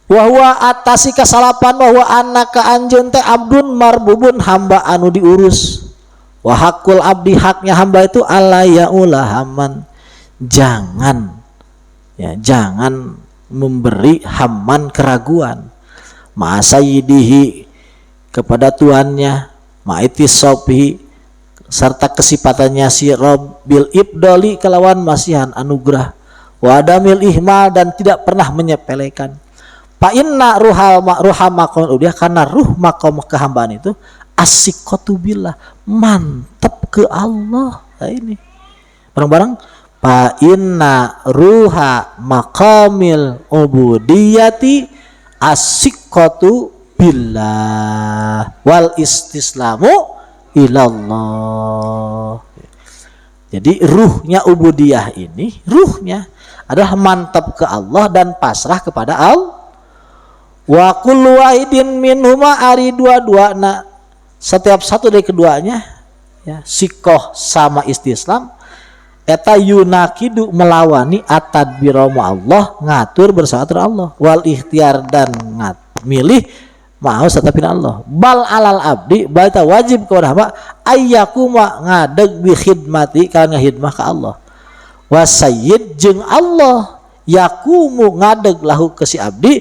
wa huwa atasi kasalapan bahwa annaka anjeun teh abdun marbubun hamba anu diurus. Wa hakul abdi haknya hamba itu alla yaula haman, jangan memberi haman keraguan ma'asayyidihi kepada tuannya, ma'itisobihi serta kesifatannya si Rob bil ibdali kelawan masihan anugerah, wa adamil ihmal dan tidak pernah menyepelekan. Fa inna ruha maqam udah karena ruh maqam kehambaan itu asyikatu billah, mantap ke Allah. Nah ini bareng-bareng, fa inna ruha maqamil ubudiyati asyikatu billah wal istislamu ilallah. Jadi ruhnya ubudiyah ini, ruhnya adalah mantap ke Allah dan pasrah kepada Allah. Wa kullu wahidin minhuma ari dua-duana, setiap satu dari keduanya ya, sikoh sama istislam eta yunakidu melawani atadbira Allah, ngatur bersama Allah, wal ikhtiar dan milih mau tetapi Allah. Bal alal abdi baita wajib kepada hamba ayyakuma ngadeg bi khidmati kana khidmah ka Allah. Wa sayyid jeung Allah yakumu ngadeg lahu ke si abdi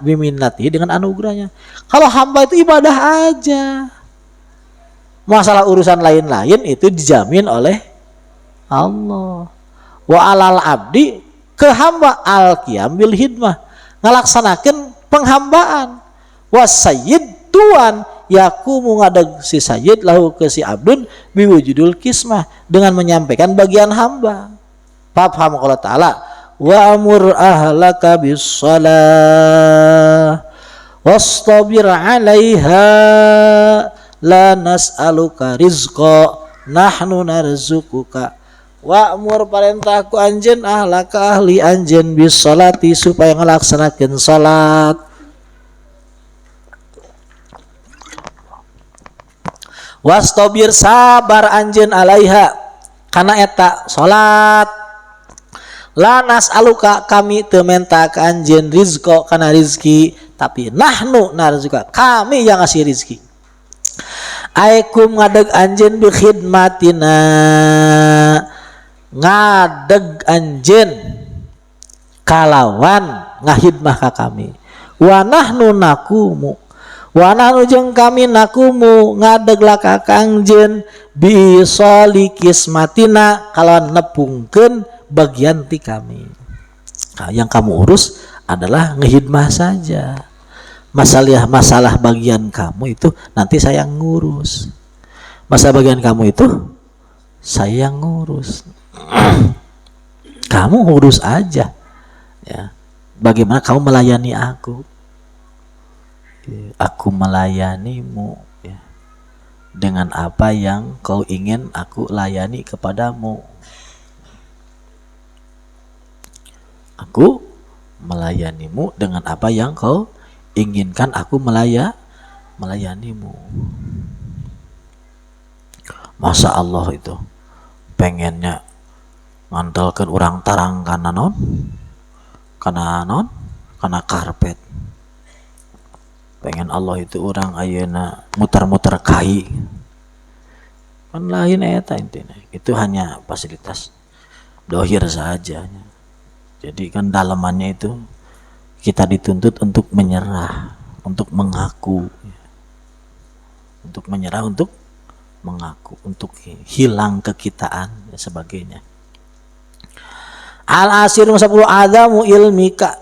biminati dengan anugerahnya. Kalau hamba itu ibadah aja, masalah urusan lain-lain itu dijamin oleh Allah. Wa alal abdi ke hamba al qiyam bil hidmah, ngalaksanakeun penghambaan. Wa sayyid tuan yakumu ngadeg si sayyid lahu ke si abdun biwujudul kismah dengan menyampaikan bagian hamba. Paham Allah Ta'ala, wa amur ahlaka bis shalah wastabir 'alaiha la nas'aluka rizqa nahnu narzuquka. Wa amur perintah ku anjeun ahlaka ahli anjeun bis sholati supaya ngalaksanakeun salat. Wastabir sabar anjeun alaiha kana eta salat. La nas'aluka kami teu menta ka anjeun rizqa kana rizki, tapi nahnu narzuka kami yang ngasih rizki. Aikum ngadeg anjeun bi khidmatina, ngadeg anjeun kalawan ngahidmah ka kami. Wa nahnu nakumu, wa nahnu jeung kami nakumu ngadeg laka ka anjeun bi solikismatina kalawan nepungkeun bagian ti kami. Nah, yang kamu urus adalah ngehidmah saja. Masalah bagian kamu itu nanti saya ngurus. Masalah bagian kamu itu saya ngurus. Kamu urus aja. Ya. Bagaimana kamu melayani aku? Aku melayanimu ya, dengan apa yang kau ingin aku layani kepadamu. Aku melayanimu dengan apa yang kau inginkan aku melayanimu. Masa Allah itu pengennya ngantalkan orang tarang karena karpet. Pengen Allah itu orang ayeuna muter-muter kai. Kan lain eta intinya. Itu hanya fasilitas dohir saja. Jadi kan dalamannya itu kita dituntut untuk menyerah, untuk mengaku, untuk menyerah, untuk mengaku, untuk hilang kekitaan dan sebagainya. Al-asir 10 adamu ilmika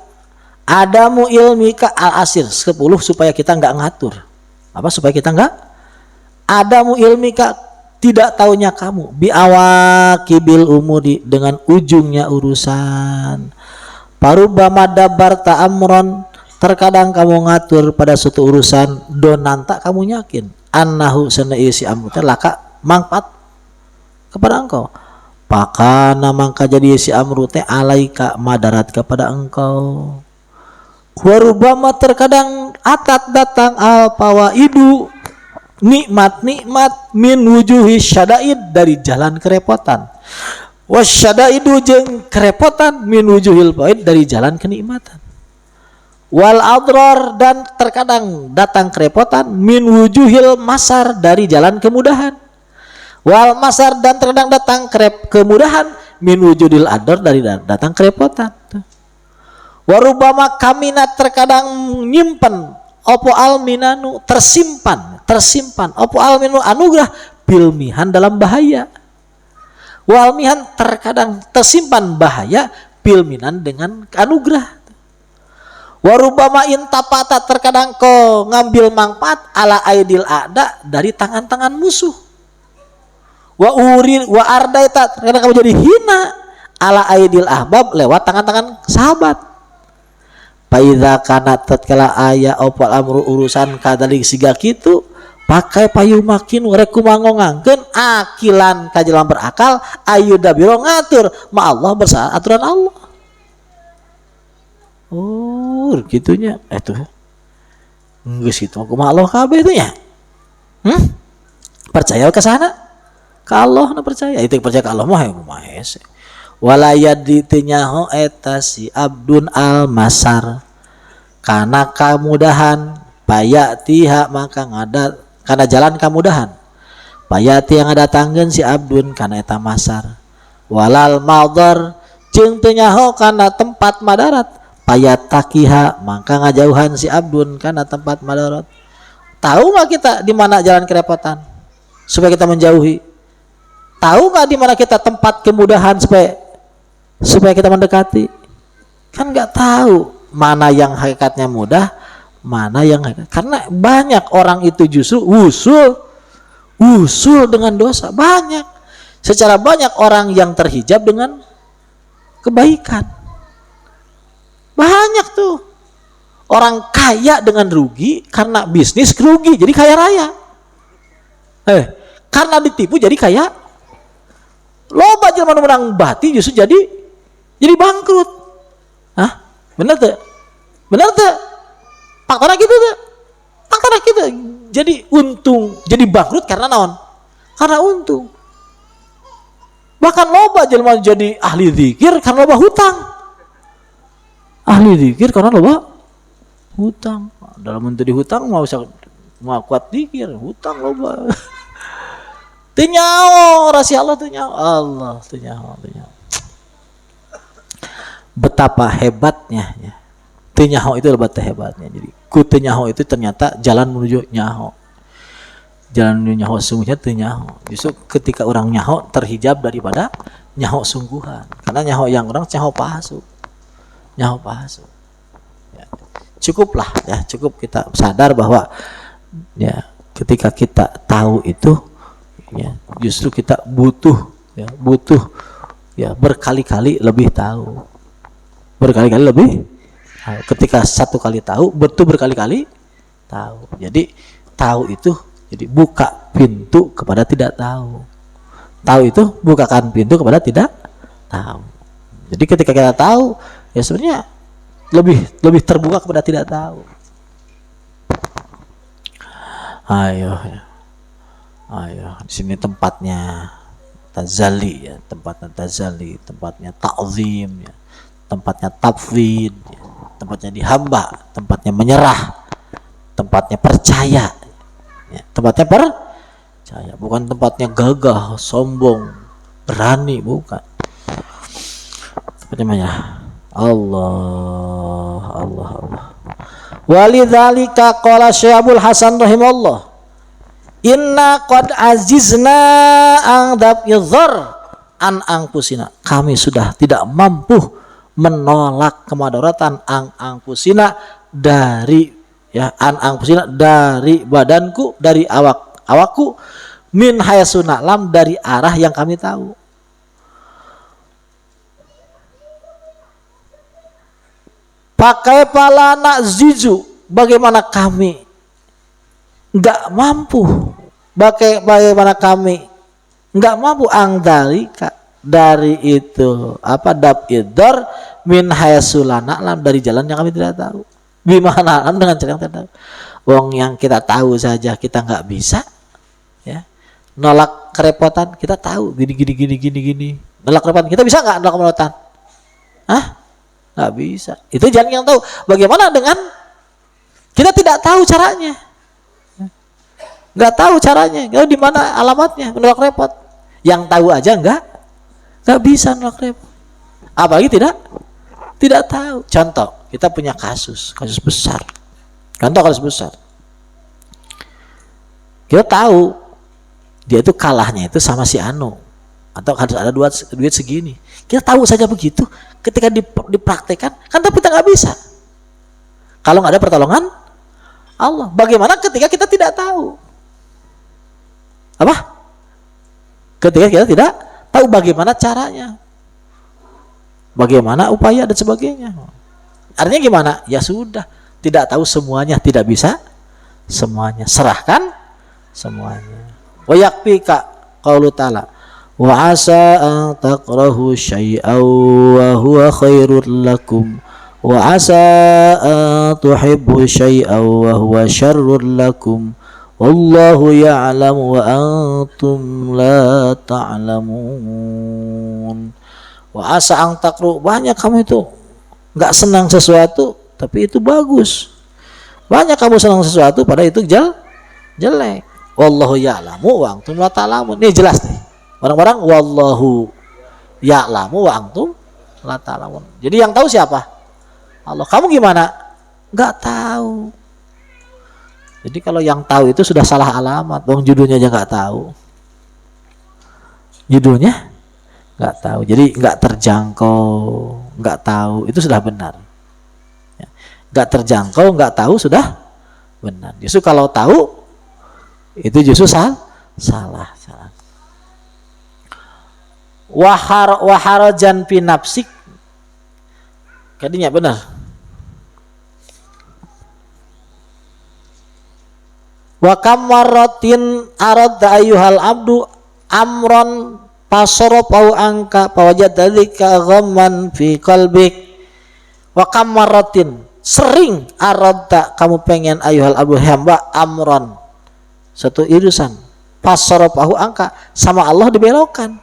al-asir 10 supaya kita nggak ngatur. Apa supaya kita nggak? Adamu ilmika tidak taunya kamu biawakibil umudi dengan ujungnya urusan. Parubama dabar ta'amron, terkadang kamu ngatur pada suatu urusan donan tak kamu yakin annahu sana isi amrutnya laka manfaat kepada engkau. Pakana mangka jadi isi amrutnya alaika madarat kepada engkau. Warubama terkadang atat datang al pawaidu nikmat-nikmat min wujuhi syadaid dari jalan kerepotan. Wasyadaidu jeung kerepotan min wujuhil faid dari jalan kenikmatan. wal adrar, dan terkadang datang kerepotan, min wujuhil masar, dari jalan kemudahan, wal masar, dan terkadang datang kemudahan, min wujudil adar, dari datang kerepotan. Warubama kaminat, terkadang nyimpen opo alminanu, tersimpan opo alminu anugerah, bilmihan, dalam bahaya, walmihan, terkadang tersimpan bahaya, bilminan, dengan anugerah. Warubama intapata, terkadang kau ngambil manfaat, ala aidil a'da, dari tangan-tangan musuh. Wa ardaita, terkadang kamu jadi hina, ala aidil ahbab, lewat tangan-tangan sahabat. Paidza kana tatkala aya opal amru, urusan kadalik siga kitu, pakai payu makin rek kumangongankeun akilan kajalan berakal, ayu dabiro ngatur ma Allah, bersaat aturan Allah. Oh, gitunya. Itu geus kitu kumaha Allah kabeh teh nya. Percaya ke sana? Ka Allah na percaya. Itu percaya ka Allah mah kumaha hese. Walayad ditinyaho eta si abdun al-masar, kana kamudahan, payatiha, maka ngadat kana jalan kamudahan, payati yang ngadatangkeun si abdun kana eta masar, walal madar, jeung teu nyaho kana tempat madarat, payatakiha, maka ngajauhan si abdun kana tempat madarat. Tahu nggak kita di mana jalan kerepotan supaya kita menjauhi? Tahu nggak di mana kita tempat kemudahan supaya kita mendekati? Kan nggak tahu mana yang hakikatnya mudah, mana yang hakikat. Karena banyak orang itu justru usul dengan dosa. Banyak, secara banyak orang yang terhijab dengan kebaikan. Banyak tuh orang kaya dengan rugi karena bisnis rugi, jadi kaya raya. Karena ditipu jadi kaya. Loba jelema nu menang bati justru jadi bangkrut. Hah? Bener tuh? Faktornya gitu tuh. Faktornya gitu. Jadi untung, jadi bangkrut karena naon? Karena untung. Bahkan loba jelema jadi ahli zikir karena loba hutang. Ahli zikir karena loba hutang. Dalam menteri hutang mau kuat zikir, hutang loba. Teu nyaho rahasia Allah, teu nyaho. Allah teu nyaho. Betapa hebatnya ya. Teu nyaho itu betapa hebatnya. Jadi ku teu nyaho itu ternyata jalan menuju nyaho. Jalan menuju nyaho sungguhnya teu nyaho. Justru ketika orang nyaho terhijab daripada nyaho sungguhan. Karena nyaho yang orang nyaho palsu. Nyaho palsu. Ya. Cukuplah ya, cukup kita sadar bahwa ya ketika kita tahu itu ya, justru kita butuh ya berkali-kali lebih tahu, berkali-kali lebih tahu. Ketika satu kali tahu, betul berkali-kali tahu. Jadi tahu itu jadi buka pintu kepada tidak tahu. Tahu itu bukakan pintu kepada tidak tahu. Jadi ketika kita tahu, ya sebenarnya lebih terbuka kepada tidak tahu. Ayo, di sini tempatnya tazali ya, tempatnya ta'zim ya, tempatnya tafwid ya, tempatnya dihamba, tempatnya menyerah, tempatnya percaya ya, tempatnya percaya, bukan tempatnya gagah, sombong, berani, bukan. Tempatnya menyerah. Allah. Walidzalika qala Syekh Hasan rahimahullah, inna qad azizna angdab yadhar an angpusina, kami sudah tidak mampu menolak kemadaratan angpusina dari ya angpusina dari badanku, dari awakku, min hayasuna lam, dari arah yang kami tahu. Pakai palana zizu, bagaimana kami nggak mampu, bagaimana kami nggak mampu dari itu dab idor min hayasulana lam, dari jalan yang kami tidak tahu. Bimana lam, dengan cara yang tidak tahu. Wong yang kita tahu saja kita nggak bisa ya, nolak kerepotan kita tahu gini. Nolak kerepotan kita bisa nggak nolak kerepotan? Hah? Nggak bisa. Itu jangan yang tahu. Bagaimana dengan kita tidak tahu caranya? Nggak tahu caranya. Nggak tahu di mana alamatnya, menolak repot. Yang tahu aja nggak bisa nolak repot. Apalagi tidak tahu. Contoh, kita punya kasus besar. Contoh kasus besar. Kita tahu dia itu kalahnya itu sama si Anu, atau harus ada duit segini. Kita tahu saja begitu. Ketika dipraktekkan, kan tapi kita nggak bisa. Kalau nggak ada pertolongan Allah. Bagaimana ketika kita tidak tahu? Apa? Ketika kita tidak tahu bagaimana caranya, bagaimana upaya dan sebagainya. Artinya gimana? Ya sudah, tidak tahu semuanya, tidak bisa semuanya. Serahkan semuanya. Wa yakfika qaulu ta'ala wa asa an takrahu syai'an wa huwa khairul lakum wa asa an tuhibbu syai'an wa huwa syarrul lakum wallahu ya'lamu wa antum la ta'lamun. Wa asa an takru, banyak kamu itu nggak senang sesuatu tapi itu bagus. Banyak kamu senang sesuatu pada itu jelek. Wallahu ya'lamu wa antum la ta'lamun. Ini jelas nih. Orang-orang wallahu ya'lamu wa antum la ta'lamun. Jadi yang tahu siapa? Allah. Kamu gimana? Enggak tahu. Jadi kalau yang tahu itu sudah salah alamat. Wong judulnya aja enggak tahu. Judulnya enggak tahu. Jadi enggak terjangkau, enggak tahu. Itu sudah benar. Enggak terjangkau, enggak tahu sudah benar. Justru kalau tahu itu justru salah. Waharajan fi nafsik, kadinya benar. Wa kamaratin arada ayyuhal abdu amron pasarafu angka pawajadalika ghamman fi qalbik. Wa kamaratin, sering arada kamu pengen ayyuhal abdu hamba amron, satu urusan, pasarafu angka, sama Allah dibelokkan.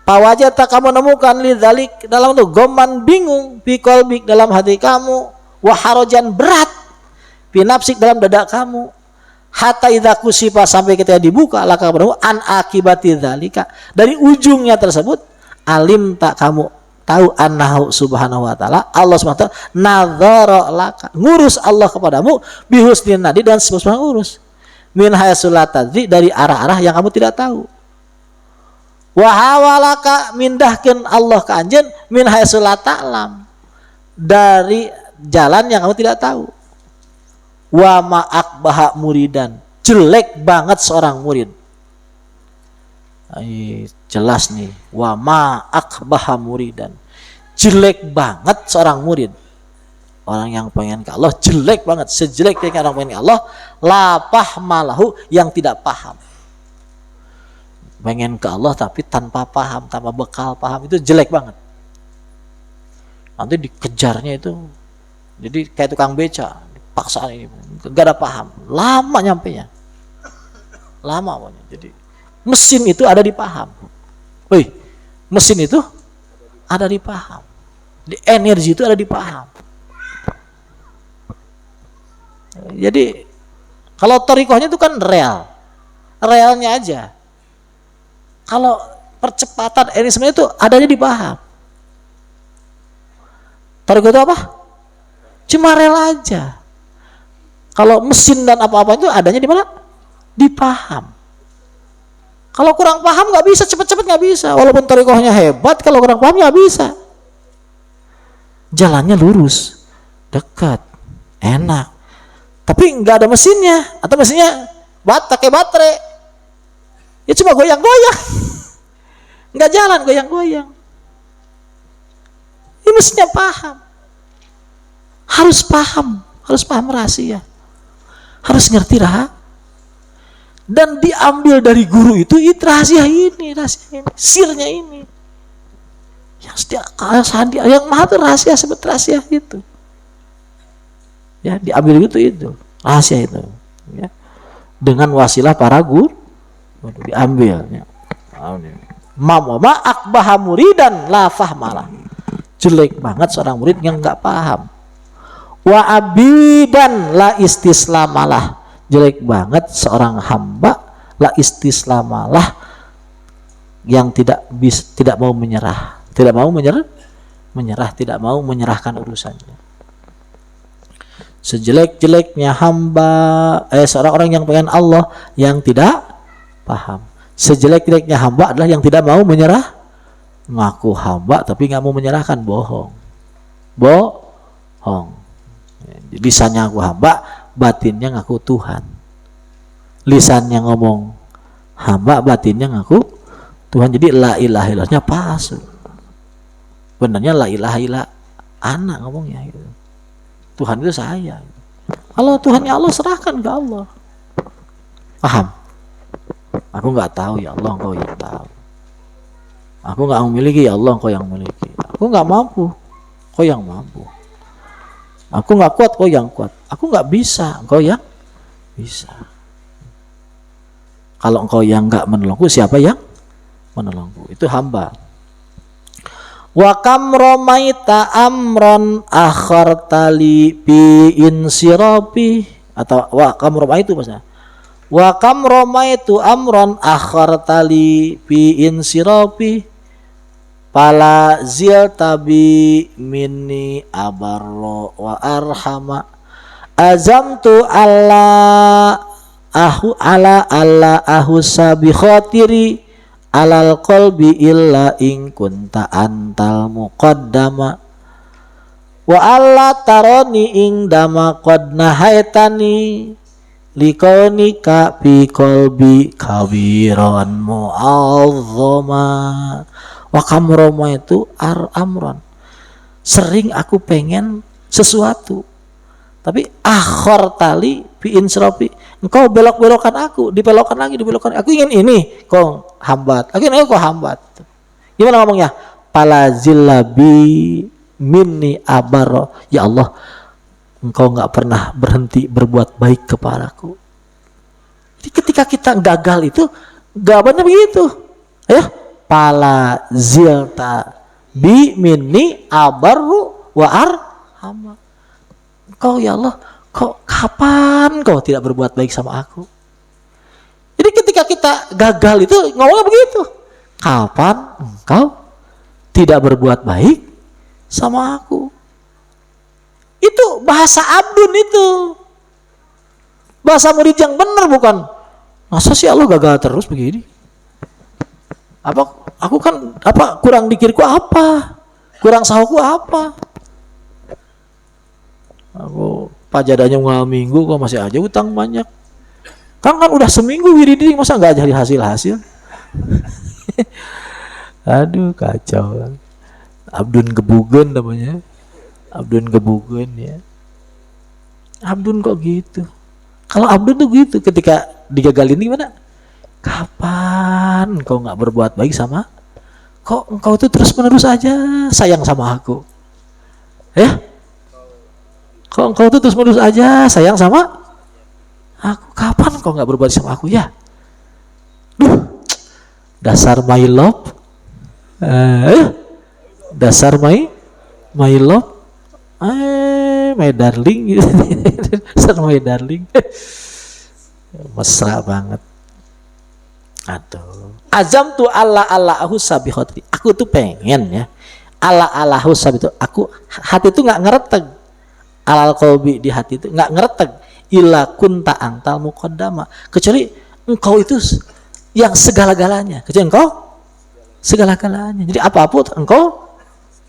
Pawajata kamu nemukan lidzalik, dalam itu goman, bingung, fi qalbik, dalam hati kamu, waharajan, berat, fi nafsik, dalam dada kamu, hatta idza kusifa, sampai ketika dibuka laka kepadamu, an akibati dzalika, dari ujungnya tersebut, alim tak kamu tahu annahu subhanahu wa ta'ala, Allah subhanahu wa ta'ala nadzara laka, ngurus Allah kepadamu bihusnin nadi, dan sebab ngurus min hayasulatadzi, dari arah-arah yang kamu tidak tahu. Wahawalaka, mindahkan Allah ke anjen min haitsu la ta'lam, dari jalan yang kamu tidak tahu. Wa ma akbaha muridan, jelek banget seorang murid. Jelas nih, wa ma akbaha muridan, jelek banget seorang murid. Orang yang pengen ke Allah jelek banget, sejelek-jeleknya orang pengen ke Allah, la fahmalahu, yang tidak paham. Pengen ke Allah tapi tanpa paham, tanpa bekal paham, itu jelek banget. Nanti dikejarnya itu, jadi kayak tukang beca, dipaksa ini, gak ada paham, lama nyampenya, lama pokoknya. Jadi mesin itu ada di paham, mesin itu ada di paham, di energi itu ada di paham. Jadi kalau thariqahnya itu kan realnya aja. Kalau percepatan ini sebenarnya itu adanya di paham. Thariqah itu apa? Cuma rel aja. Kalau mesin dan apa-apa itu adanya di mana? Di paham. Kalau kurang paham nggak bisa, cepet-cepet nggak bisa. Walaupun thariqahnya hebat, kalau kurang paham nggak bisa. Jalannya lurus, dekat, enak. Tapi nggak ada mesinnya, atau mesinnya pakai baterai. Ya cuma goyang-goyang, nggak jalan, goyang-goyang. Ini mestinya paham, harus paham rahasia, harus ngerti dan diambil dari guru itu rahasia ini, sirnya ini. Yang maha itu rahasia, sebut rahasia itu. Ya, diambil itu rahasia itu. Ya. Dengan wasilah para guru. Diambil ya. Ma akbaha muridan la fahmalah, Jelek banget seorang murid yang nggak paham. Wa abidan la istislamalah. Jelek banget seorang hamba la istislamalah yang tidak mau menyerah, tidak mau menyerah, tidak mau menyerahkan urusannya. Sejelek-jeleknya hamba seorang orang yang pengen Allah yang tidak paham. Sejelek-jeleknya hamba adalah yang tidak mau menyerah, ngaku hamba tapi nggak mau menyerahkan, bohong. Lisannya ngaku hamba, batinnya ngaku Tuhan. Lisannya ngomong hamba, batinnya ngaku Tuhan. Jadi la ilaha illallahnya palsu. Benarnya la ilaha illallah anak ngomongnya gitu. Tuhan itu saya. Kalau Tuhannya Allah serahkan ke Allah. Paham? Aku nggak tahu ya Allah, Engkau yang tahu. Aku nggak memiliki ya Allah, Engkau yang memiliki. Aku nggak mampu, Engkau yang mampu. Aku nggak kuat, Engkau yang kuat. Aku nggak bisa, Engkau yang bisa. Kalau Engkau yang nggak menolongku, siapa yang menolongku? Itu hamba. Wa kam romaita amron akhartali bi insirapi, atau wa kam romaitu maksudnya. Wa kam romaitu amron akhartali bi insirapi pala zil tabi minni abarro wa arhama azamtu ala ahusa bi khatiri alal qalbi illa in kunta antal muqaddama wa alla tarani ing dama qad nahaitani likaunika fi qalbi kabiran mu'azzama. Wa kamroma itu amron, sering aku pengen sesuatu tapi akhor tali fi insrafi, engkau belok-belokkan aku, dibelokkan lagi, aku ingin ini kau hambat, aku ingin kau hambat. Gimana ngomongnya? Palazillabi minni abaro, ya Allah engkau nggak pernah berhenti berbuat baik kepadaku. Jadi ketika kita gagal itu jawabannya begitu ya, palazilta bi minni abaru wa arhama. Engkau ya Allah, kok kapan kau tidak berbuat baik sama aku? Jadi ketika kita gagal itu ngomongnya begitu. Kapan engkau tidak berbuat baik sama aku? Itu bahasa abdun itu. Bahasa murid yang benar bukan. Masa sih Allah gagal terus begini? Aku kan kurang dikirku apa? Kurang sahuku apa? Aku pajadanya ngal minggu kok masih aja utang banyak. Kan udah seminggu wiriding masa nggak jadi hasil. Aduh kacau. Abdun gebugen namanya. Abdun gebugen ya. Abdun kok gitu. Kalau Abdun tuh gitu ketika digagalin gimana? Kapan kau nggak berbuat baik sama? Kok engkau tuh terus menerus aja sayang sama aku? Ya? Kok engkau tuh terus menerus aja sayang sama aku? Kapan kau nggak berbuat sama aku ya? Dasar my love, dasar my love, my darling, dasar my darling, mesra banget. Aduh, azam tuh Allah sabi khotri. Aku tuh pengen ya, Allah sabi itu. Aku hati itu nggak ngereteg. Alal qalbi di hati itu nggak ngereteg illa kunta antal muqaddama, kecuali engkau itu yang segala-galanya, kecuali engkau segala-galanya. Jadi apapun engkau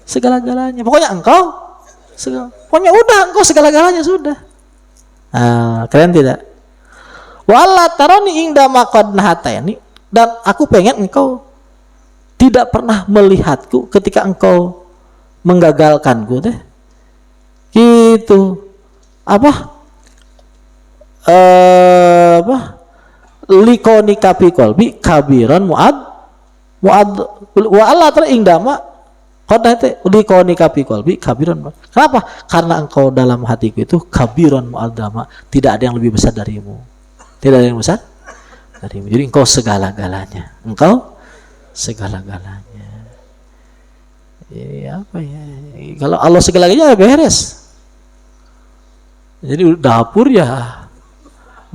segala-galanya, pokoknya engkau pokoknya udah engkau segala-galanya sudah. Keren tidak? Wala tarani ingda maqad nahatani, dan aku pengen engkau tidak pernah melihatku ketika engkau menggagalkanku deh. Gitu. Likoni kapi kolbi kabiran muad wa Allah terindama kota itu likoni kapi kolbi kabiran. Kenapa? Karena engkau dalam hatiku itu kabiran muadama, tidak ada yang lebih besar darimu, tidak ada yang besar darimu. Jadi engkau segala-galanya, engkau segala-galanya. Ya, apa ya? Kalau Allah segala-galanya beres. Jadi dapur ya,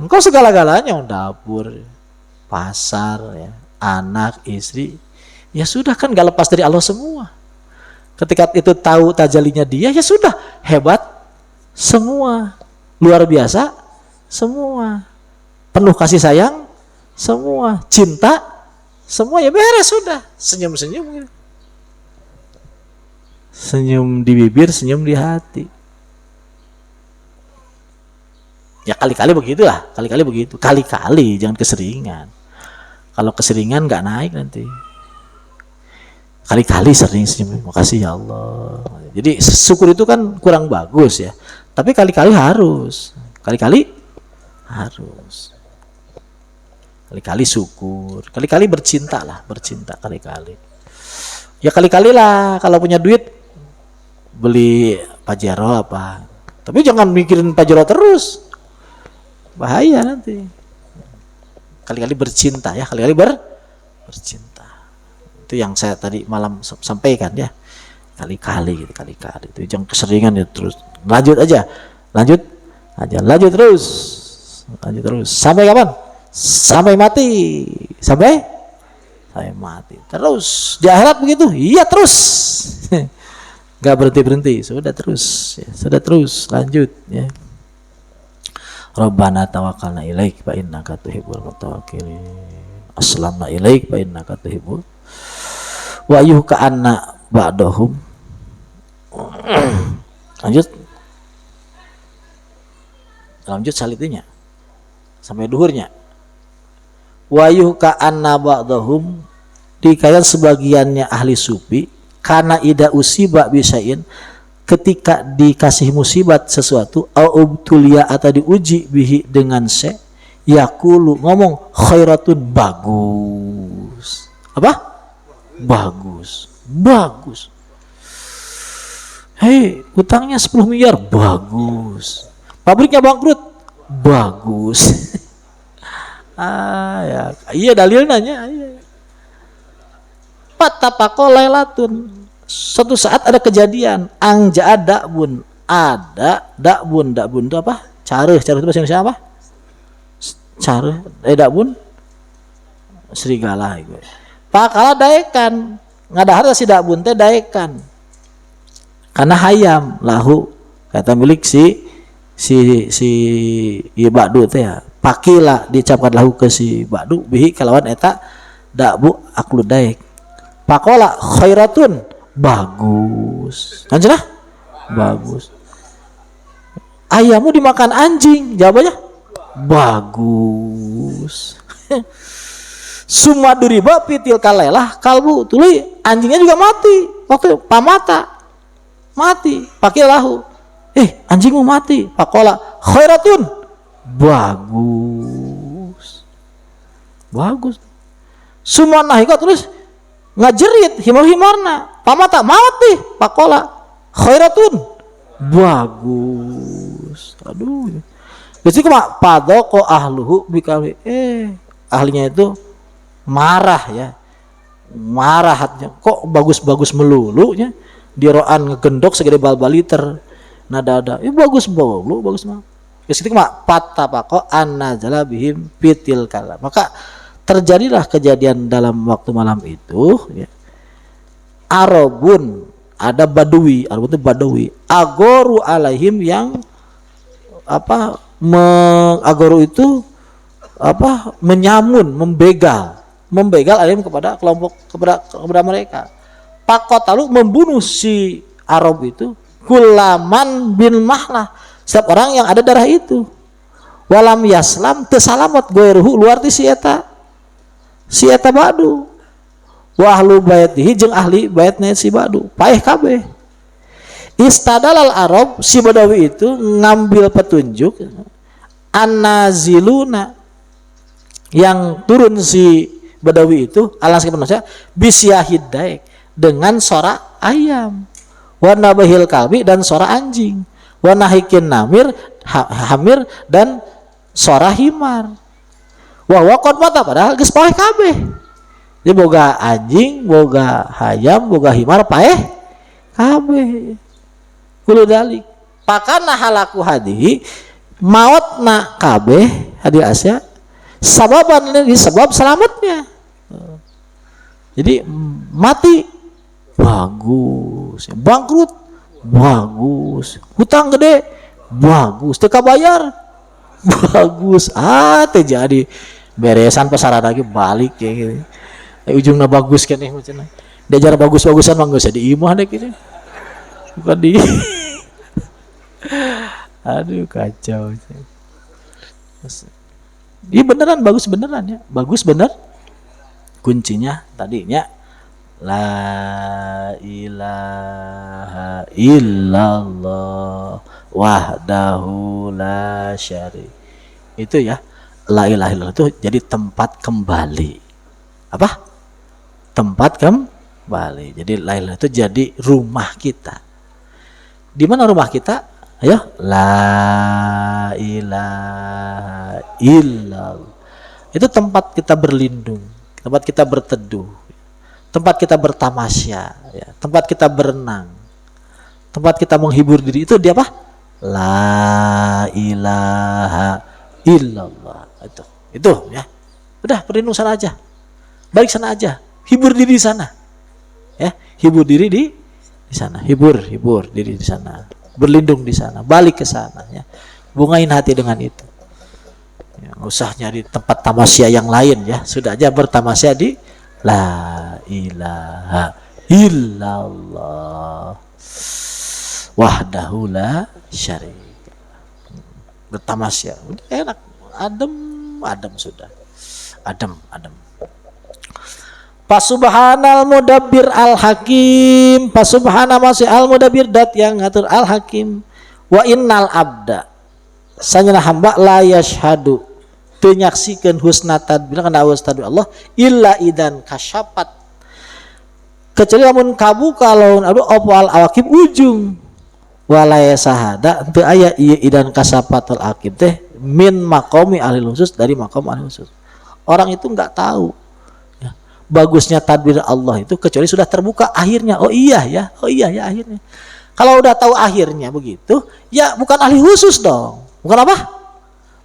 engkau segala-galanya, dapur, pasar, ya, anak, istri, ya sudah kan gak lepas dari Allah semua. Ketika itu tahu tajalinya dia, ya sudah hebat semua, luar biasa semua, penuh kasih sayang semua, cinta semua, ya beres sudah. Senyum-senyum, senyum di bibir, senyum di hati. Ya kali-kali begitulah, kali-kali begitu, kali-kali, jangan keseringan. Kalau keseringan nggak naik nanti. Kali-kali sering senyum, makasih ya Allah. Jadi syukur itu kan kurang bagus ya, tapi kali-kali harus, kali-kali harus, kali-kali syukur, kali-kali bercinta lah, bercinta kali-kali. Ya kali-kali lah, kalau punya duit beli Pajero apa, tapi jangan mikirin Pajero terus. Bahaya nanti. Kali-kali bercinta ya, kali-kali bercinta. Itu yang saya tadi malam sampaikan ya. Kali-kali gitu, kali-kali. Itu jangan keseringan ya terus. Lanjut aja. Lanjut aja. Lanjut terus. Lanjut terus. Sampai kapan? Sampai mati. Sampai mati. Terus di akhirat begitu? Iya terus. Gak berhenti-berhenti. Sudah terus ya. Sudah terus. Lanjut ya. Rabbana tawakkalna ilaik fa innaka tuhibbul mutawakkilin. Aslamna ilaik fa innaka tuhibbul wa yuhka anna ba'dahum. Lanjut salitinya sampai duhurnya. Wa yuhka anna ba'dahum, dikaya sebagiannya ahli sufi karena ida usiba bisain, ketika dikasih musibat sesuatu, au ubtulia atau diuji bihi dengan se, yaqulu ngomong khairatun, bagus. Apa? Bagus. Bagus. Hei, utangnya 10 miliar, bagus. Pabriknya bangkrut, bagus. Ya, iya dalilnya. Iya. Patapako lailatun, suatu saat ada kejadian, anja dakbun, ada dakbun itu apa? Careuh itu bahasa Indonesia apa? Careuh, dakbun serigala gitu. Pakala daekan, ngadahar si dakbun teh daekan. Karena hayam lahu kata milik si badu teh ya. Pakila dicapkan lahu ke si badu bihi kalawan eta dakbu aklu daek. Pakola khairatun, bagus. Anjir, bagus. Ayammu dimakan anjing, jawabannya bagus. Sumaduriba pitil kalelah kalbu, tuli anjingnya juga mati. Waktu pamata mati, pakai lahu. Anjingmu mati. Pakola khairatun, bagus. Bagus. Sumanahika terus ngajerit himar-himarna, pamata mati. Pakola khairatun, bagus. Aduh, jadi cuma padoko ahluhu bikawi, ahlinya itu marah ya, marah hatinya, kok bagus-bagus melulunya, diroan ngegendok segede bal-bal liter, nada-ada, bagus bolu, bagus mah. Jadi cuma patapako annazala bihim pitil kala, maka terjadilah kejadian dalam waktu malam itu ya. Arabun, ada badui, Arabun itu badui, agoru alaihim, yang apa agoru itu apa, menyamun, membegal alaihim kepada kelompok, kepada mereka. Pakotalu, membunuh si Arab itu kulaman bin mahlah, setiap orang yang ada darah itu. Walam yaslam tesalamat goeruhu, luar ti si eta badu, wa ahlu baitihi, jeung ahli baitnya si badu, paeh kabeh. Istadalal Arab, si Badawi itu ngambil petunjuk, anaziluna, yang turun si Badawi itu alas kepenuhnya bisyahid daek, dengan sora ayam, wa nabahil kalbi, dan sora anjing, wa nahikin namir hamir, dan sora himar. Wah wakon mata, padahal geus paeh kabeh. Jadi boga anjing, boga hayam, boga himar, paeh kabeh kulo dalik pakana halaku hadihi mautna kabeh hadi asya sababan ini sebab selamatnya. Jadi mati bagus, bangkrut bagus, hutang gede bagus, teka bayar bagus, teh jadi beresan pasaran lagi balik ya gitu. Ujungnya bagus kan nih macam diajar bagus-bagusan mah geus di imah deh gitu. Bukan di aduh kacau. Iya beneran bagus beneran ya. Bagus bener. Kuncinya tadinya la ilaha illallah wahdahu la syarika. Itu ya. La ilaha illallah itu jadi tempat kembali. Apa? Tempat kembali. Jadi la ilaha itu jadi rumah kita. Di mana rumah kita? Ayo, la ilaha illallah. Itu tempat kita berlindung, tempat kita berteduh, tempat kita bertamasya, ya, tempat kita berenang, tempat kita menghibur diri. Itu dia apa? La ilaha illallah. Itu ya. Udah berlindung sana aja. Balik sana aja. Hibur diri di sana. Ya, hibur diri di sana. Hibur diri di sana. Berlindung di sana, balik ke sana ya. Bungain hati dengan itu. Ya, nggak usah nyari tempat tamasya yang lain ya. Sudah aja bertamasya di la ilaha illallah wahdahu la syarika. Bertamasya, udah enak, adem sudah. Adem. Pasubhanal mudabbir al hakim, pasubhana masih al mudabbir dat yang ngatur al hakim. Wa innal abda sanyana hamba la yashhadu teu nyaksikeun husna tadbir kana tadbir Allah illa idan kasyafat, kecuali lamun kabuka lamun opal awakib ujung walaya sahada teu aya ieu idan kasafatul akib teh min maqami ahli khusus, dari maqam ahli khusus. Orang itu enggak tahu bagusnya tadbir Allah itu kecuali sudah terbuka akhirnya. Oh iya ya akhirnya. Kalau udah tahu akhirnya begitu, ya bukan ahli khusus dong. Bukan apa?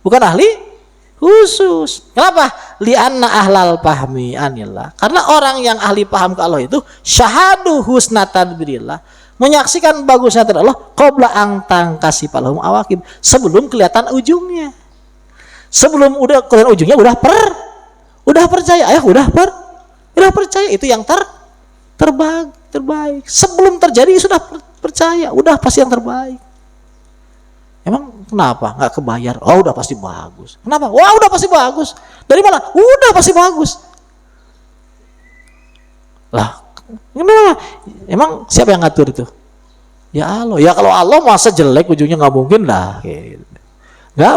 Bukan ahli khusus. Kenapa? Li'anna ahlal pahmi anillah. Karena orang yang ahli paham ke Allah itu syahadu husna tadbirillah, menyaksikan bagusnya tadbir Allah qabla ang tangkasi palahum awakib, sebelum kelihatan ujungnya. Sebelum udah kelihatan ujungnya udah percaya. Udah percaya itu yang terbaik. Sebelum terjadi sudah percaya, udah pasti yang terbaik. Emang kenapa nggak kebayar? Oh udah pasti bagus. Kenapa? Wah udah pasti bagus. Dari mana? Udah pasti bagus. Lah, kenapa? Emang siapa yang ngatur itu? Ya Allah. Ya kalau Allah masa jelek ujungnya nggak mungkin lah. Nggak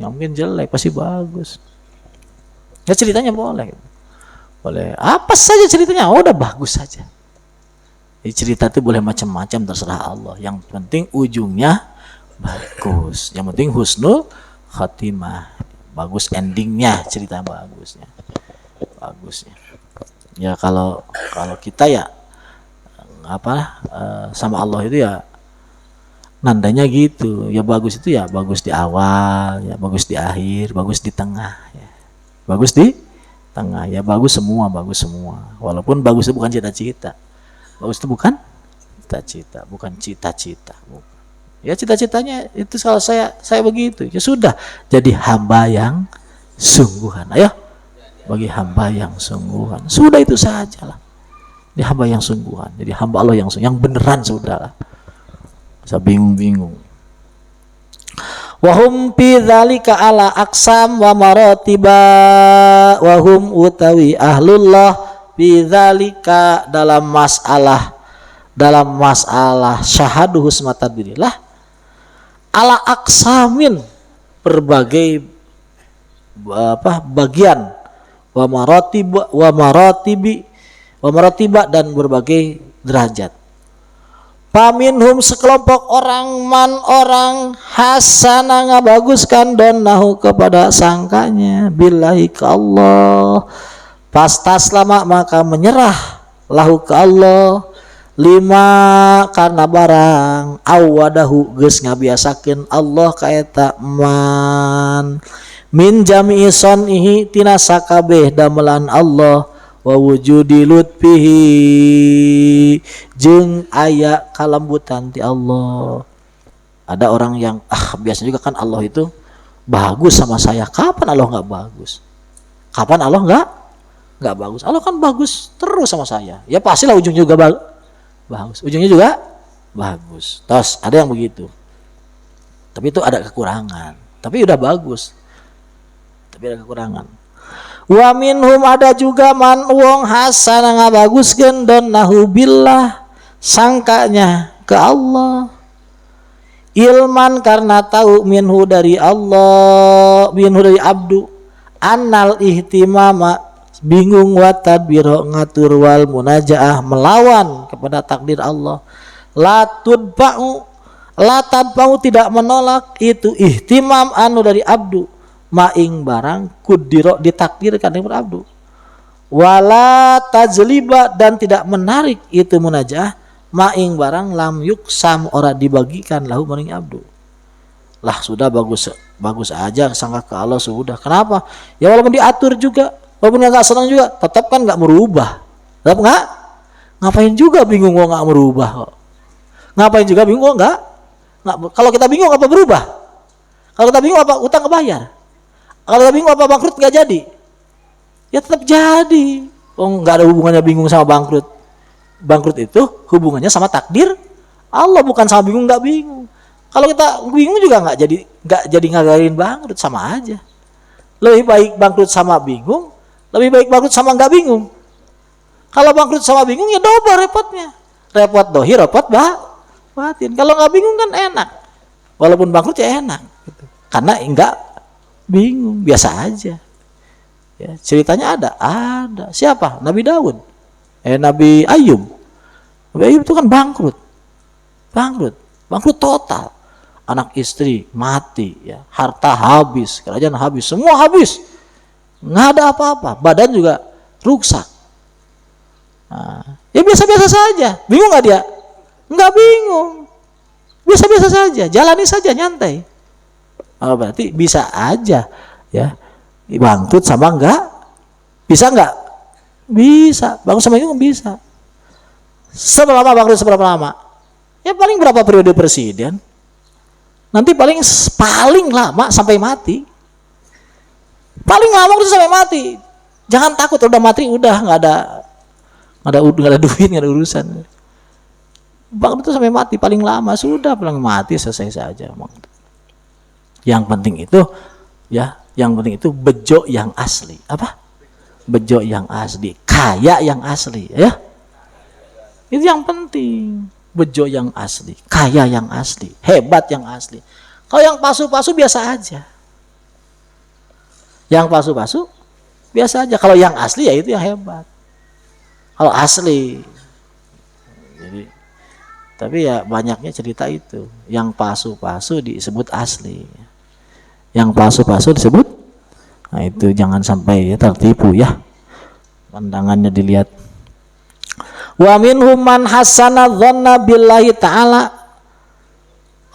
mungkin jelek, pasti bagus. Ya ceritanya boleh apa saja ceritanya, udah bagus saja. Jadi cerita itu boleh macam-macam, terserah Allah. Yang penting ujungnya bagus. Yang penting husnul khatimah, bagus endingnya, cerita bagusnya. Ya kalau kita ya sama Allah itu ya nandanya gitu. Ya bagus itu ya bagus di awal, ya bagus di akhir, bagus di tengah ya. Bagus di tengah ya, bagus semua. Walaupun bagus itu bukan cita-cita. Bagus itu bukan cita-cita. Ya cita-citanya itu kalau saya begitu. Ya sudah, jadi hamba yang sungguhan. Ayo, bagi hamba yang sungguhan. Sudah itu sajalah. Ini hamba yang sungguhan. Jadi hamba Allah yang beneran sudahlah. Saya bingung. Wahum fi dzalika ala aqsam wa maratiba wahum utawi ahlullah fi dzalika dalam masalah syahadu husna tadbirillah ala aqsamin, berbagai bagian wa maratiba dan berbagai derajat. Paminhum sekelompok orang hasana ngabaguskan donahu kepada sangkanya billahi ke Allah, pastaslama maka menyerah lahu ke Allah lima karena barang awadahu geus ngabiasakeun Allah ka eta man min jami'i sonihi tina sakabeh damelan Allah wa wujudi lutfihi jeung aya kalembutan ti Allah. Ada orang yang biasanya juga kan Allah itu bagus sama saya. Kapan Allah nggak bagus? Kapan Allah nggak bagus? Allah kan bagus terus sama saya. Ya pastilah ujungnya juga bagus. Ujungnya juga bagus. Terus ada yang begitu. Tapi itu ada kekurangan. Tapi udah bagus. Tapi ada kekurangan. Wa minhum ada juga man wong hasana ngabaguskeun donahu billah sangkanya ke Allah. Ilman karena tahu minhu dari Allah, minhu dari abdu annal ihtimama bingung wa tadbiro ngatur wal munajaah melawan kepada takdir Allah. La tadpa'u tidak menolak itu ihtimam anu dari abdu maing barang kudiro ditakdirkan dari abdu. Wala tajliba dan tidak menarik itu munajaah maing barang lam yuksam ora dibagikan lahu maring abdu. Lah sudah bagus aja sangka ke Allah sudah. Kenapa? Ya walaupun diatur juga, walaupun nggak senang juga, tetap kan nggak merubah. Tetap nggak? Ngapain juga bingung kok nggak merubah kok? Ngapain juga bingung kok nggak? Kalau kita bingung apa berubah? Kalau kita bingung apa utang kebayar? Kalau kita bingung apa bangkrut nggak jadi? Ya tetap jadi. Oh nggak ada hubungannya bingung sama bangkrut. Bangkrut itu hubungannya sama takdir Allah, bukan sama bingung nggak bingung. Kalau kita bingung juga nggak jadi ngagarin bangkrut, sama aja. Lebih baik bangkrut sama bingung, lebih baik bangkrut sama nggak bingung. Kalau bangkrut sama bingung ya double repotnya. Repot dohir, repot batin. Kalau nggak bingung kan enak. Walaupun bangkrut ya enak. Gitu. Karena nggak bingung, biasa aja. Ya, ceritanya ada. Siapa? Nabi Daud. Nabi Ayub. Nabi Ayub itu kan bangkrut total. Anak istri mati, ya, harta habis, kerajaan habis, semua habis, nggak ada apa-apa, badan juga rusak. Nah, ya biasa-biasa saja. Bingung nggak dia? Nggak bingung, biasa-biasa saja, jalani saja nyantai. Berarti bisa aja, ya, bangkrut sama nggak bisa nggak? Bisa, bangkrut sama itu bisa. Seberapa lama bangkrut, seberapa lama? Ya paling berapa periode presiden? Nanti paling lama sampai mati. Paling lama itu sampai mati. Jangan takut udah mati udah nggak ada duit, nggak ada urusan. Bangkrut itu sampai mati paling lama sudah paling mati selesai saja. Yang penting itu bejo yang asli. Apa? Bejo yang asli, kaya yang asli, ya. Itu yang penting. Bejo yang asli, kaya yang asli, hebat yang asli. Kalau yang pasu-pasu biasa aja. Yang pasu-pasu biasa aja. Kalau yang asli ya itu yang hebat. Kalau asli. Jadi, tapi ya banyaknya cerita itu. Yang pasu-pasu disebut asli. Yang pasu-pasu disebut, nah itu jangan sampai ya tertipu ya. Pandangannya dilihat. Wa minhum man hasana dhanna billahi ta'ala.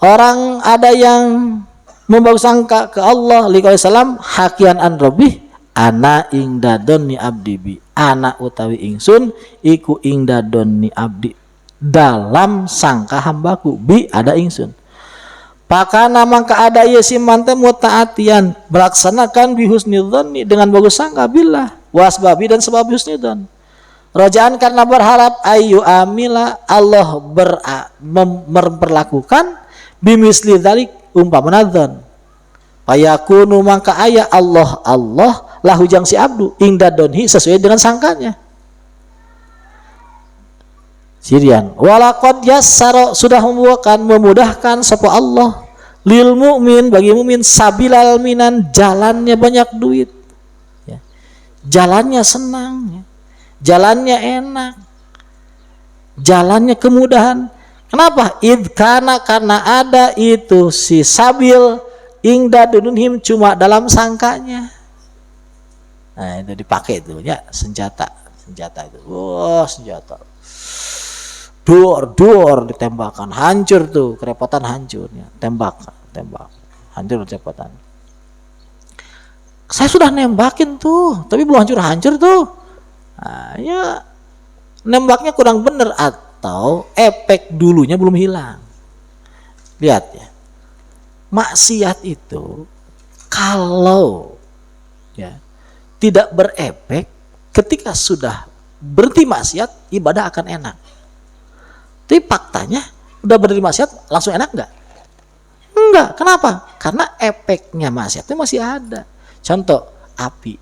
Orang ada yang membagus sangka ke Allah liqauli salam hakian an rabbih ana ing dadon ni abdi bi. Ana utawi ingsun iku ing dadon ni abdi dalam sangka hambaku bi ada ingsun. Pakana mangka ada ieu si mante mutaatian melaksanakan bi husnidzanni dengan bagus sangka billah wasbabi dan sebab husnidzan. Rojaan karena berharap ayu amila Allah memperlakukan bimisli dzalik umpamana dzan. Fayakunu mangka aya Allah lahu jang si abdu ingdadonhi sesuai dengan sangkanya. Sirian walaqad yassara sudah memudahkan sapa Allah lil mu'min bagi mukmin sabilal minan jalannya banyak duit. Ya. Jalannya senang, ya. Jalannya enak, jalannya kemudahan. Kenapa? Idkana karena ada itu si sabil ingdadunhim cuma dalam sangkanya. Nah itu dipakai itu ya senjata itu. Wah senjata. dor ditembakkan, hancur tuh, kerepotan hancurnya, tembak, hancur kerepotan. Saya sudah nembakin tuh, tapi belum hancur tuh. Nah, ya nembaknya kurang bener atau efek dulunya belum hilang. Lihat ya, maksiat itu kalau ya tidak berefek, ketika sudah berhenti maksiat, ibadah akan enak. Tapi faktanya udah berhenti maksiat langsung enak nggak? Enggak. Kenapa? Karena efeknya maksiat itu masih ada. Contoh api,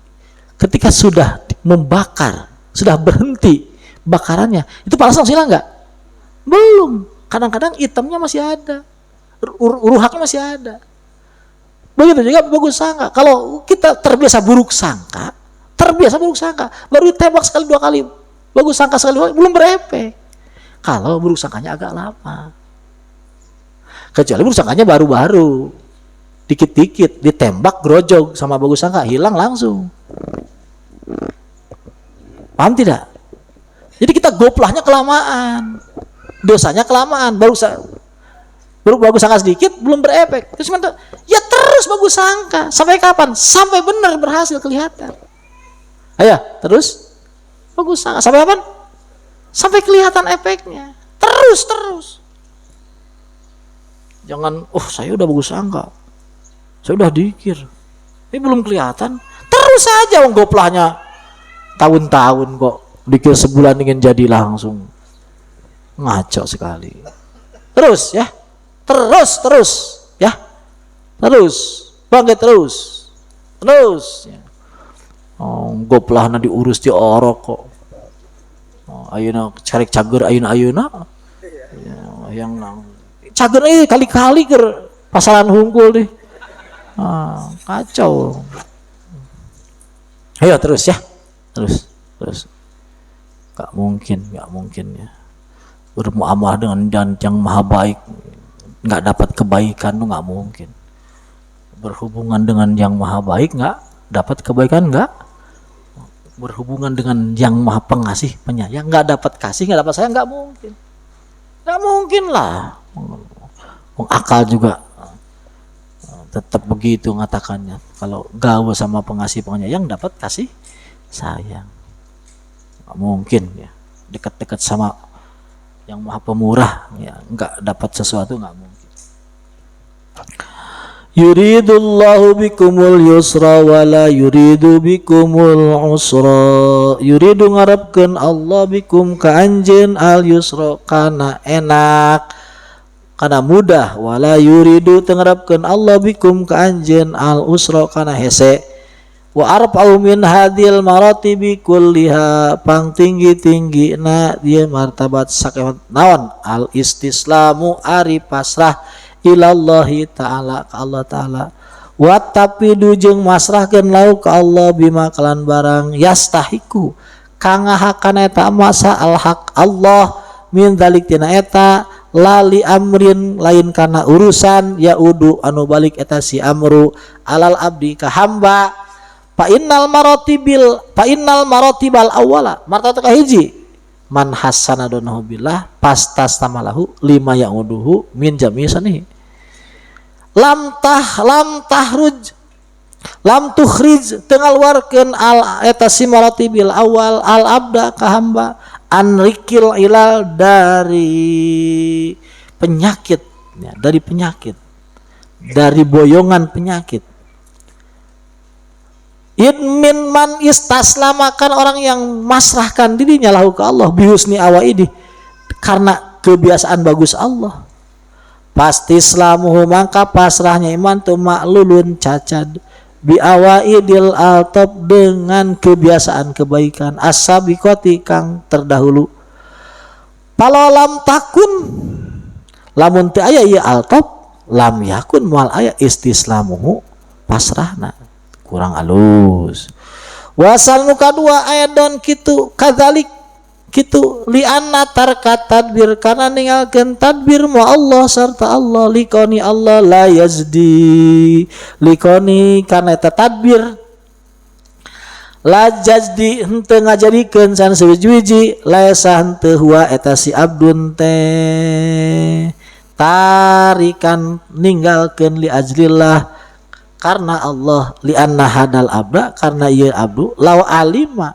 ketika sudah membakar, sudah berhenti bakarannya, itu panas langsung hilang nggak? Belum. Kadang-kadang hitamnya masih ada, ruhaknya masih ada. Begitu juga bagus sangka. Kalau kita terbiasa buruk sangka, baru ditembak sekali dua kali, bagus sangka sekali dua kali, belum berefek. Kalau buruk sangkanya agak lama, kecuali buruk sangkanya baru-baru, dikit-dikit ditembak grojog sama bagus sangka, hilang langsung. Paham tidak? Jadi kita goplahnya kelamaan, dosanya kelamaan, baru bagus sangka sedikit belum berefek. Terus ya terus bagus sangka sampai kapan? Sampai benar berhasil kelihatan. Ayo terus bagus sangka sampai kapan? Sampai kelihatan efeknya. Terus. Jangan, saya udah bagus sangka, saya udah dikir, ini belum kelihatan. Terus saja goplahnya tahun-tahun kok, dikir sebulan ingin jadi langsung. Ngaco sekali. Terus ya. Terus ya. Bangkit terus ya. Goplahna diurus di orok kok. Ayeuna carek cager ayeuna ya, yang cager kali-kali ke pasaran hungkul deh. Kacau. Ayo terus ya. Terus. Gak mungkin ya. Bermuamalah dengan yang maha baik nggak dapat kebaikan tuh nggak mungkin. Berhubungan dengan yang maha baik nggak dapat kebaikan, nggak. Berhubungan dengan yang maha pengasih penyayang nggak dapat kasih, nggak dapat sayang, nggak mungkin lah. Akal juga tetap begitu ngatakannya, kalau gaul sama pengasih penyayang dapat kasih sayang. Nggak mungkin ya, dekat-dekat sama yang maha pemurah ya nggak dapat sesuatu, nggak mungkin. Yuridullahu bikumul yusra wala yuridu bikumul usra. Yuridu ngarepkeun Allah bikum ka anjeun al yusra kana enak, kana mudah, wala yuridu teu ngarepkeun Allah bikum ka anjeun al usra kana hese. Wa arfa'u min hadil maratibi kulliha, pang tinggi-tinggina dia martabat sakemat naon al istislamu ari pasrah ilallahi ta'ala ka Allah ta'ala, wa tapidu jeung masrahkeun lau ka Allah bima kalan barang yastahiku kang ngahakan eta masa al haq Allah min dalik tina eta lali amrin lain kana urusan yaudu anu balik eta si amru alal abdi ka hamba. Fa innal maratibal awwala martabat ka hiji man hasana donahu billah pastas tamalahu lima yauduhu min jami sani lam tukhrij tengaluarkeun al eta si maratibil awal al abda ka hamba an rikil ilal dari penyakit ya, dari boyongan penyakit. Min man istaslamakan orang yang masrahkan dirinya lahu ke Allah bihusni awaidi karena kebiasaan bagus Allah. Pasti islamuhu maka pasrahnya iman tu maklulun cacat bi awaidil altab dengan kebiasaan kebaikan as-sabiqati kang terdahulu. Kalau lam takun lamun teu aya ieu altab lam yakun moal aya istislamuhu pasrahna. Kurang alus. Wasal nu kadua ayadon kitu kadzalik kitu lianna tarkat tadbir kana ninggalkeun tadbir mu Allah sarta Allah likoni Allah la yazdi likoni kana eta tadbir la jadi henteu ngajadikeun san sawiji laisa henteu huwa eta si abdun teh tarikan ninggalkeun li ajlillah karena Allah, li anna hadal abda karena ieu abdu law alima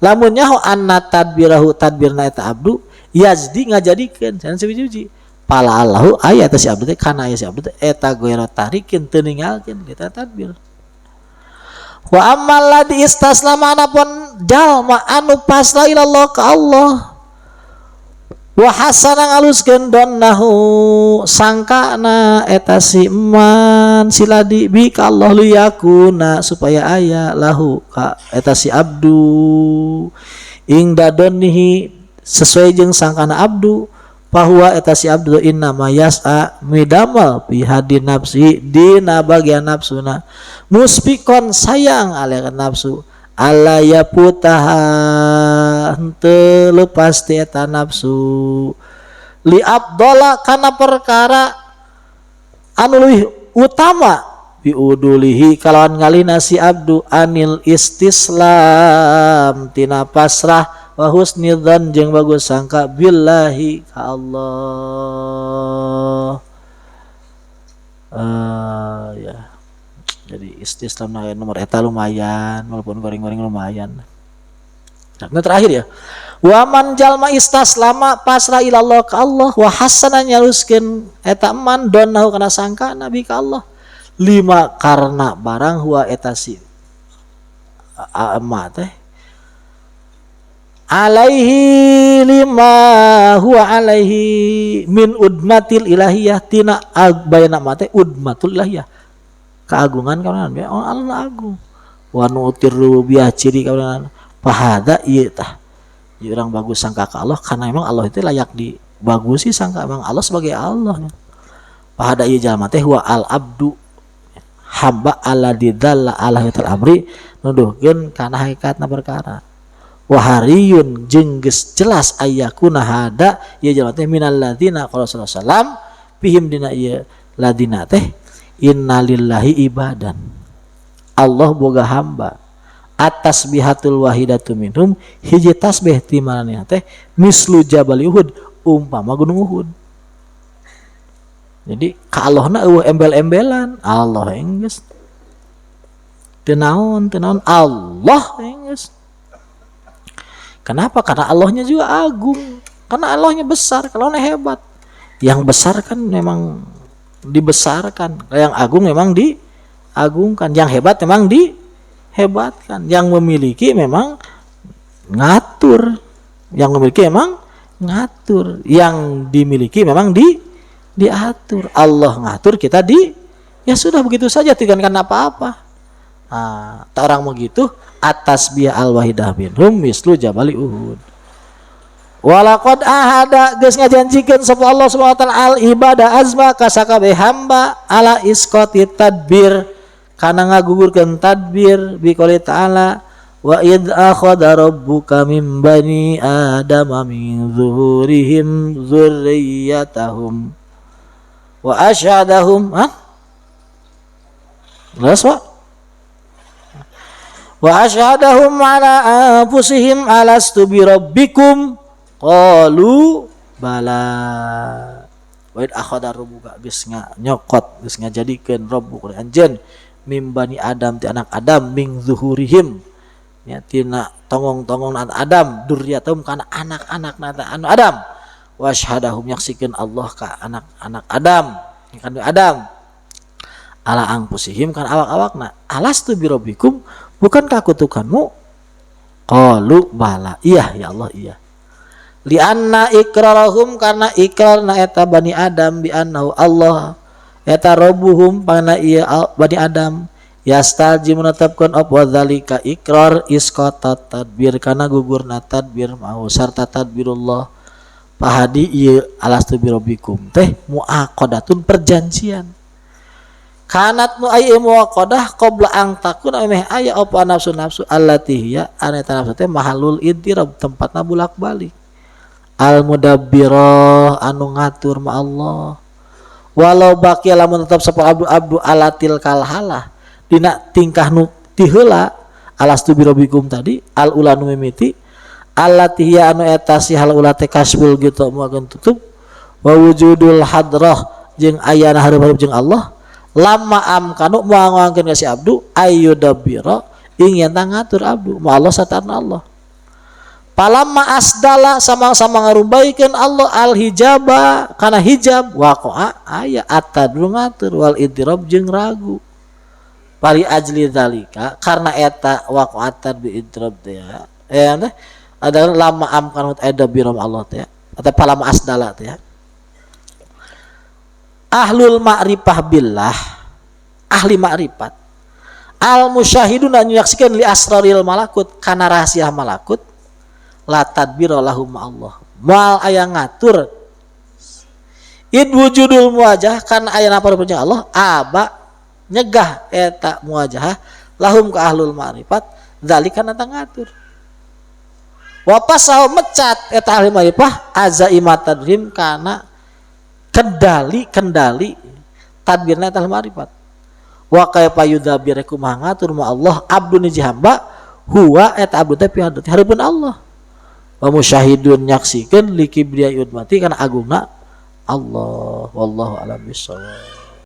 lamun nyaho anna tadbirahu tadbirna eta abdu yazdi ngajadikeun san sawiji pala Allahu aya eta si abdu teh kana aya si abdu teh eta goero tarikin teu ninggalkeun eta tadbir. Wa ammal ladzi istaslama anapun jalma anu pasrah ilallah ka Allah wa hasana ngaluskeun donnahu sangkana eta si man siladi bi ka Allah liyakuna supaya aya lahu ka eta si abdu ing dadonihi sesuai jeung sangkana abdu bahwa eta si abdu inna mayas'a midamal fi hadi nafsi dina bagian nafsuna muspikon sayang alaikan nafsu alla yaputaha henteu lepas ti eta nafsu li abdala kana perkara anu leuwih utama biudulihi kalawan ngalina si abdu anil istislam tina pasrah wa husnidzan jeung bagus sangka billahi ka Allah. Ya. Jadi istislam nomor eta lumayan walaupun goreng-goreng lumayan. Nah, terakhir ya. Wa man jalma istaslama pasrah ilallah ka Allah wa hasana nyaluskeun eta man donahu kana sangka nabi ka Allah. 5 karena barang huwa eta si amma teh alaihi lima huwa alaihi min udmatil ilahiyah tina bayana mate udmatul ilahiyah keagungan kawanan Allah agung wa nutir rububiyah ciri kawanan pahada ieu tah ieu urang bagus sangka ka Allah karena memang Allah itu layak dibagusi sangka memang Allah sebagai Allah pahada ieu jalma teh huwa al abdu hamba alladzi dzalla ala hayatul amri nuduhkeun kana hakikatna perkara wahariyun jeung geus jelas ayyakuna hada ieu jalma teh minal ladzina qala sallallahu alaihi wasallam pihim dina ieu ladina teh innalillahi ibadan Allah boga hamba atasbihatul wahidatu minhum hiji tasbih ti manehna teh mislu jabal Uhud umpama gunung Uhud. Jadi ka Allahna eueuh embel-embelan Allah enggeus teu naon Allah enggeus. Kenapa? Karena Allahnya juga agung. Karena Allahnya besar, kalau hebat. Yang besar kan memang dibesarkan. Yang agung memang diagungkan. Yang hebat memang dihebatkan. Yang memiliki memang ngatur. Yang memiliki memang ngatur. Yang dimiliki memang diatur. Allah ngatur, kita ya sudah begitu saja, tidak kan apa-apa. Nah, orang mau gitu atas biya al-wahidah minhum mislu jabali Uhud. Walaqad ahada geus ngajanjikeun sapa Allah Subhanahu wa taala al ibadah azma ka sakabeh hamba ala isqati tadbir kana ngagugurkeun tadbir bi qouli ta'ala wa id akhadha rabbuka min bani adama min zuhurihim dzurriyyatahum wa asyhadahum wa asyhadahum ala anfusihim alastu bi rabbikum qalu bala wa id akhadha rabbuka geus nyokot geus ngajadikeun rabbuk anjeun mim bani adam ti anak adam min zuhurihim nya tina tongong-tongong Adam durriyatum kana anak-anakna anu Adam wa asyhadahum yaksikeun Allah ka anak-anak Adam kan Adam ala anfusihim kan awak-awakna alastu bi rabbikum bukankah kutukanmu qalu bala iya ya Allah iya li anna iqrarahum karena iqrarna eta bani Adam bi annahu Allah eta rabbuhum pana ieu bani Adam yastalji menetapkan apa zalika iqrar isqata tadbir kana gugurna tadbir mau sarta tadbirullah pahadi ieu alastu bi rabbikum teh muaqadatun perjanjian kanat mu ayy muaqadah qabla ang takun ameh aya apa nafsu allati hiya aneta nafsu teh mahalul iddirab tempatna bulak-balik al mudabbirah anu ngatur ma Allah walau baqi lamun tetap sapa abdu alatil kalhalah dina tingkah nu ti heula alastu birobikum tadi al ulanu mimiti allati hiya anu eta si hal ulate kasbul gitu muakeun tutup wa wujudul hadrah jeung ayana hareup-hareup jeung Allah lama amkanu moal-moalkeun ka si abdu ayyudabbira ingin ngatur abdu ma Allah satarna Allah palamma asdala sama-sama ngarumbaikeun Allah al hijaba kana hijab waqa'a aya atadru ngatur wal idrab jeung ragu pari ajli zalika karena eta waqa'atan bi idrab teh ada lama amkan ada biram Allah teh atau palamma asdala teh ahlul ma'rifah billah ahli ma'rifat al musyahidun an yaksikan li asraril malakut kana rahasia malakut la tadbira lahum Allah moal aya ngatur id wujudul muwajah kan aya napa jeung Allah aba nyegah eta muwajah lahum ka ahlul ma'rifat zalika nata ngatur wa pasau mecat eta ahli ma'rifah azaimatadhim kana kendali tadbirna eta ahli ma'rifat wa kayfa yudabbir kumaha ngatur ma Allah abdun ji hamba huwa eta abdu teh pihadeut hareupeun Allah wa musyahidun nyaksikeun li kibriya mati kana agungna Allah wallahu a'lam bissawab.